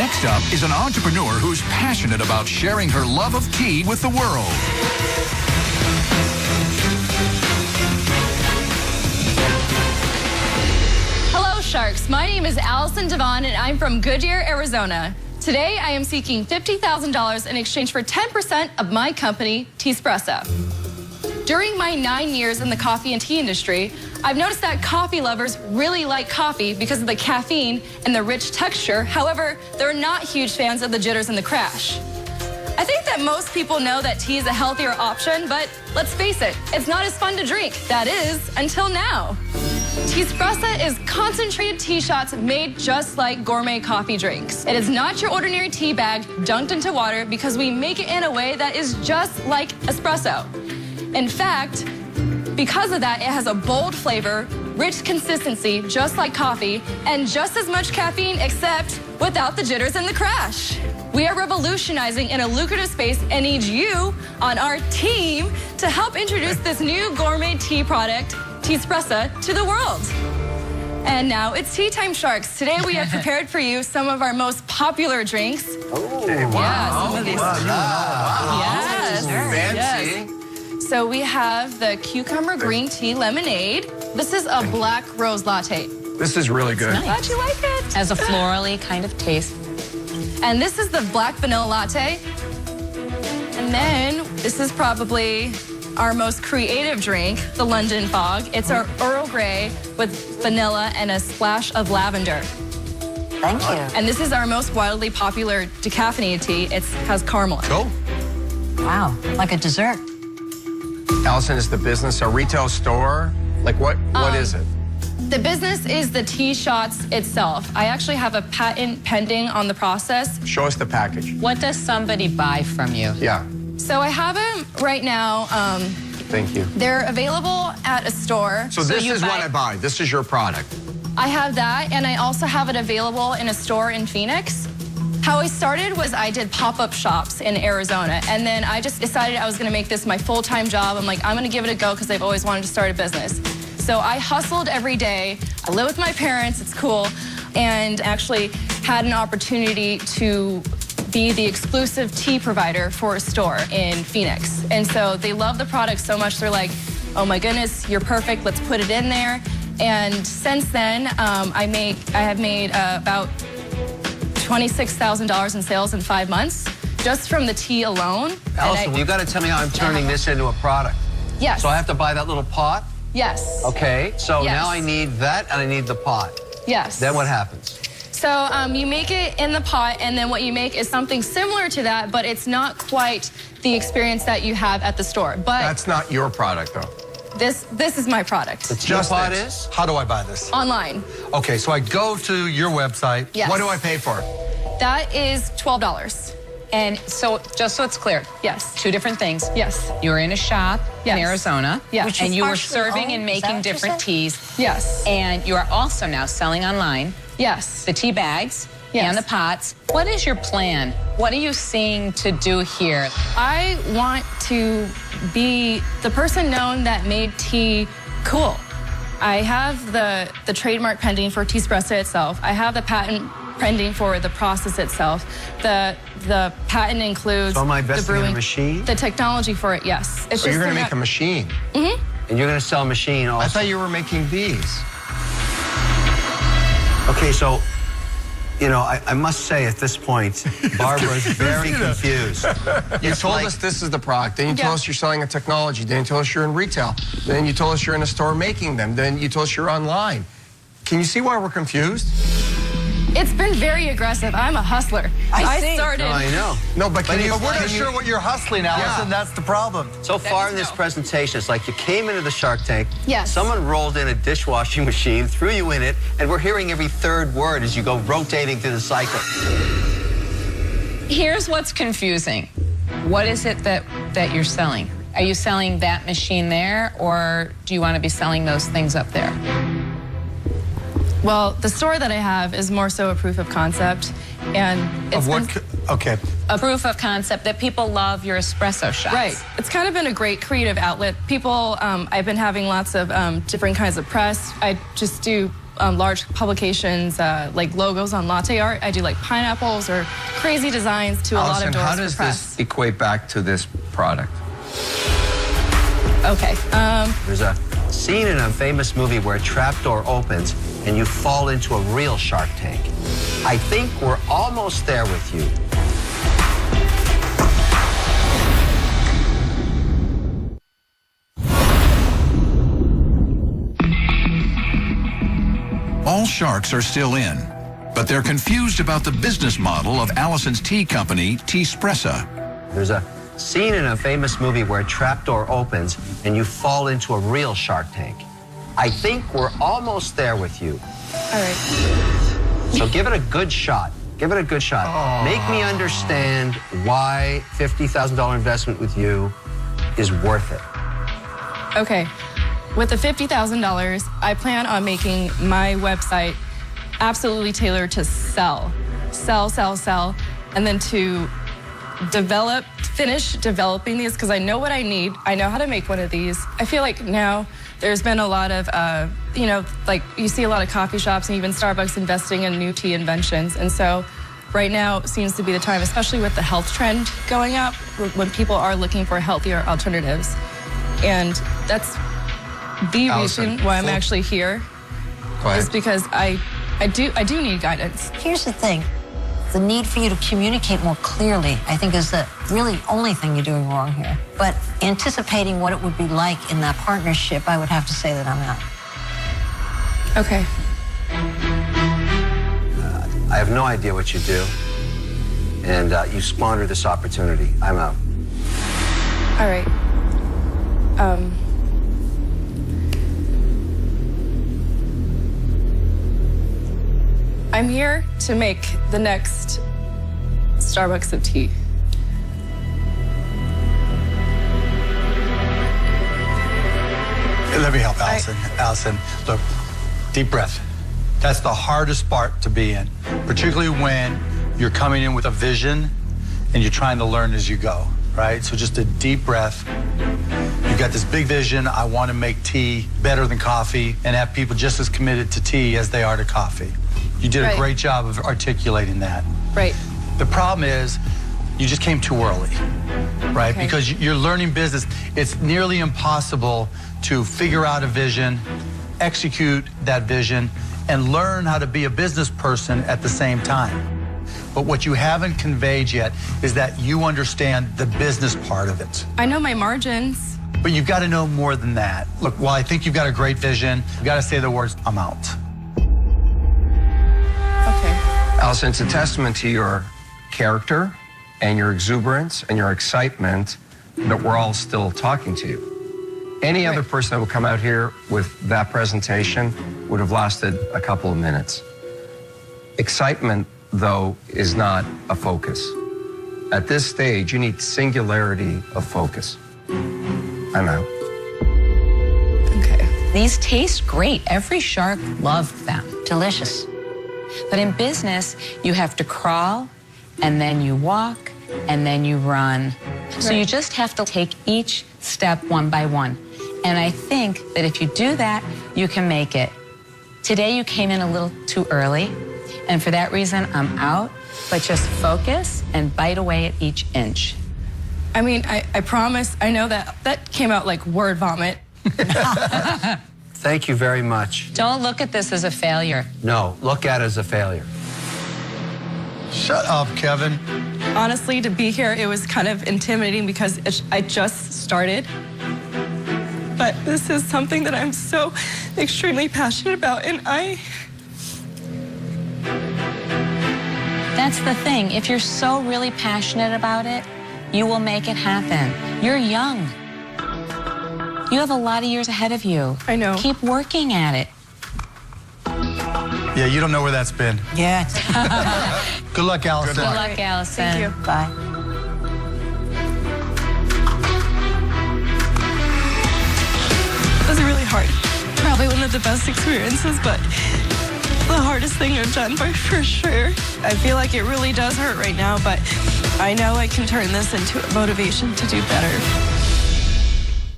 Next up is an entrepreneur who's passionate about sharing her love of tea with the world. Hello, Sharks. My name is Allison Devon, and I'm from Goodyear, Arizona. Today, I am seeking $50,000 in exchange for 10% of my company, Teaspressa. During my 9 years in the coffee and tea industry, I've noticed that coffee lovers really like coffee because of the caffeine and the rich texture. However, they're not huge fans of the jitters and the crash. I think that most people know that tea is a healthier option, but let's face it, it's not as fun to drink. That is, until now. Teaspressa is concentrated tea shots made just like gourmet coffee drinks. It is not your ordinary tea bag dunked into water because we make it in a way that is just like espresso. In fact, because of that, it has a bold flavor, rich consistency, just like coffee, and just as much caffeine, except without the jitters and the crash. We are revolutionizing in a lucrative space and need you on our team to help introduce this new gourmet tea product, Teaspressa, to the world. And now it's tea time, Sharks. Today we have prepared for you some of our most popular drinks. Oh, yeah, some of these. Wow. Yes. Fancy. Yes. So we have the cucumber green tea lemonade. This is a black rose latte. This is really good. Nice. Glad you like it. Has a florally kind of taste. And this is the black vanilla latte. And then this is probably our most creative drink, the London Fog. It's our Earl Grey with vanilla and a splash of lavender. Thank you. And this is our most wildly popular decaffeinated tea. It has caramel in it. Cool. Wow, like a dessert. Allison, is the business a retail store? Like what is it? The business is the tea shots itself. I actually have a patent pending on the process. Show us the package. What does somebody buy from you? Yeah. So I have them right now. Thank you. They're available at a store. So this is what I buy. This is your product. I have that, and I also have it available in a store in Phoenix. How I started was I did pop-up shops in Arizona, and then I just decided I was gonna make this my full-time job. I'm like, I'm gonna give it a go because I've always wanted to start a business. So I hustled every day. I live with my parents, it's cool, and actually had an opportunity to be the exclusive tea provider for a store in Phoenix. And so they love the product so much, they're like, oh my goodness, you're perfect, let's put it in there. And since then, I have made about $26,000 in sales in 5 months, just from the tea alone. Allison, you got to tell me how I'm turning this into a product. Yes. So I have to buy that little pot? Yes. Okay, so Yes. now I need that and I need the pot. Yes. Then what happens? So you make it in the pot, and then what you make is something similar to that, but it's not quite the experience that you have at the store. But That's not your product, though. this is my product. The tea pot is? How do I buy this? Online. Okay, so I go to your website. Yes. What do I pay for? That is $12. And so, just so it's clear, Yes. two different things. Yes. You were in a shop in Yes. Arizona, Yes. and you were partially serving owned, and is that making what you different said? teas. Yes. And you are also now selling online Yes. the tea bags Yes. and the pots. What is your plan? What are you seeing to do here? I want to be the person known that made tea cool. I have the trademark pending for Teaspressa itself. I have the patent pending for the process itself. The patent includes So am I the investing in a brewing, machine? the technology for it. Yes. It's So you're just going to the make a machine. And you're going to sell a machine also. I thought you were making these. Okay, so, you know, I must say at this point, Barbara is very confused. You It's told like- us this is the product. Then you told Yeah. us you're selling a technology. Then you told us you're in retail. Then you told us you're in a store making them. Then you told us you're online. Can you see why we're confused? It's been very aggressive. I'm a hustler. I started. No, I know. No, but can you? But we're not can you- sure what you're hustling, Allison. Yeah. That's the problem. So far in this presentation, it's like you came into the Shark Tank. Yes. Someone rolled in a dishwashing machine, threw you in it, and we're hearing every third word as you go rotating through the cycle. Here's what's confusing. What is it that you're selling? Are you selling that machine there, or do you want to be selling those things up there? Well, the store that I have is more so a proof of concept, and it's Of what? been- Okay. A proof of concept that people love your espresso shots. Right. It's kind of been a great creative outlet. People, I've been having lots of different kinds of press. I just do large publications, like logos on latte art. I do like pineapples or crazy designs to a lot Allison, of doors how for does press. this equate back to this product? Okay. There's a scene in a famous movie where a trapdoor opens and you fall into a real Shark Tank. I think we're almost there with you. All sharks are still in, but they're confused about the business model of Allison's tea company, Teaspressa. There's a scene in a famous movie where a trapdoor opens and you fall into a real Shark Tank. I think we're almost there with you. All right. So give it a good shot. Give it a good shot. Make me understand why $50,000 investment with you is worth it. Okay. With the $50,000, I plan on making my website absolutely tailored to sell, and then to finish developing these, because I know what I need. I know how to make one of these. I feel like now there's been a lot of, like you see a lot of coffee shops and even Starbucks investing in new tea inventions. And so right now seems to be the time, especially with the health trend going up, when people are looking for healthier alternatives. And that's the Allison, reason why I'm actually here. Go ahead. Is because I do need guidance. Here's the thing. The need for you to communicate more clearly, I think, is the really only thing you're doing wrong here. But anticipating what it would be like in that partnership, I would have to say that I'm out. Okay. I have no idea what you do, and you squandered this opportunity. I'm out. All right. I'm here to make the next Starbucks of tea. Let me help, Allison. Allison, look, deep breath. That's the hardest part to be in, particularly when you're coming in with a vision and you're trying to learn as you go, right? So just a deep breath. You've got this big vision. I want to make tea better than coffee and have people just as committed to tea as they are to coffee. You did a great job of articulating that. Right. The problem is you just came too early, right? Okay. Because you're learning business. It's nearly impossible to figure out a vision, execute that vision, and learn how to be a business person at the same time. But what you haven't conveyed yet is that you understand the business part of it. I know my margins. But you've got to know more than that. Look, while I think you've got a great vision, you've got to say the words, I'm out. Okay. Allison, it's a testament to your character and your exuberance and your excitement that we're all still talking to you. Any other person that would come out here with that presentation would have lasted a couple of minutes. Excitement, though, is not a focus. At this stage, you need singularity of focus. I'm out. Okay. These taste great. Every shark loved them. Delicious. But in business, you have to crawl, and then you walk, and then you run. So you just have to take each step one by one. And I think that if you do that, you can make it. Today you came in a little too early, and for that reason, I'm out. But just focus and bite away at each inch. I mean, I promise, I know that came out like word vomit. Thank you very much. Don't look at this as a failure. No, look at it as a failure. Shut up, Kevin. Honestly, to be here, it was kind of intimidating because I just started. But this is something that I'm so extremely passionate about, and That's the thing. If you're so really passionate about it, you will make it happen. You're young. You have a lot of years ahead of you. I know. Keep working at it. Yeah, you don't know where that's been. Yeah. Good luck, Allison. Good luck, Allison. Thank you. Bye. It was really hard. Probably one of the best experiences, but the hardest thing I've done for sure. I feel like it really does hurt right now, but I know I can turn this into a motivation to do better.